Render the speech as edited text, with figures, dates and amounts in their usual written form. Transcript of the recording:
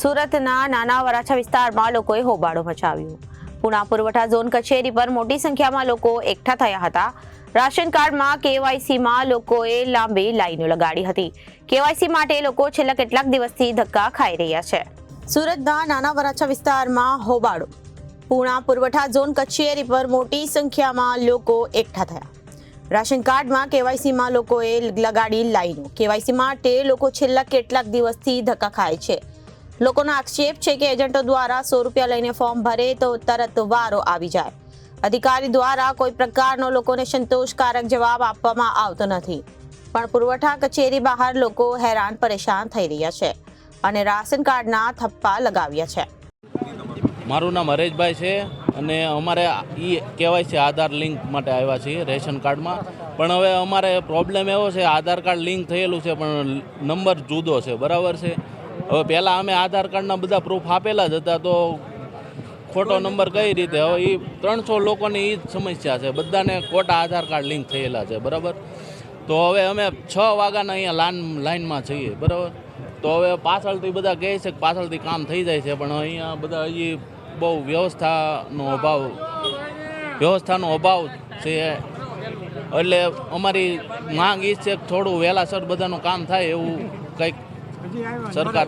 સુરતના નાના વરાછા વિસ્તારમાં લોકોએ હોબાળો મચાવ્યો। પુણા પુરવઠા ઝોન કચેરી પર મોટી સંખ્યામાં લોકો એકઠા થયા હતા। રાશન કાર્ડમાં કેવાયસીમાં લોકોએ લાંબી લાઈનો લગાડી હતી। કેવાયસી માટે લોકો છેલ્લા કેટલાક દિવસથી ધક્કા ખાઈ રહ્યા છે। સુરતના નાના વરાછા વિસ્તારમાં હોબાળો। પુણા પુરવઠા ઝોન કચેરી પર મોટી સંખ્યામાં લોકો એકઠા થયા। રાશન કાર્ડમાં કેવાયસીમાં લોકોએ લગાડી લાઈનો। કેવાયસી માટે લોકો છેલ્લા કેટલાક દિવસથી ધક્કા ખાય છે। લોકોનો આક્ષેપ છે કે એજન્ટો દ્વારા 100 રૂપિયા લઈને ફોર્મ ભરે તો તરત વારો આવી જાય। અધિકારી દ્વારા કોઈ પ્રકારનો લોકોને સંતોષકારક જવાબ આપવામાં આવતો નથી, પણ પુરવઠા કચેરી બહાર લોકો હેરાન પરેશાન થઈ રહ્યા છે અને રાશન કાર્ડના થપ્પા લગાવ્યા છે। મારું નામ હરેશભાઈ છે અને અમારે કેવાયસી આધાર લિંક માટે આવ્યા છીએ રેશન કાર્ડમાં। પણ હવે અમારે પ્રોબ્લેમ એવો છે, આધાર કાર્ડ લિંક થયેલું છે પણ નંબર જુદો છે, બરાબર છે। હવે પહેલાં અમે આધાર કાર્ડના બધા પ્રૂફ આપેલા જ હતા, તો ખોટો નંબર કઈ રીતે? હવે એ 300 લોકોની એ જ સમસ્યા છે, બધાને ખોટા આધાર કાર્ડ લિંક થયેલા છે, બરાબર। તો હવે અમે 6 વાગ્યાના અહીંયા લાઈનમાં છીએ, બરાબર। તો હવે પાછળથી બધા કહે છે કે પાછળથી કામ થઈ જાય છે, પણ અહીંયા બધા હજી બહુ વ્યવસ્થાનો અભાવ છે। એટલે અમારી માંગ એ છે કે થોડું વહેલાસર બધાનું કામ થાય એવું કંઈક સરકાર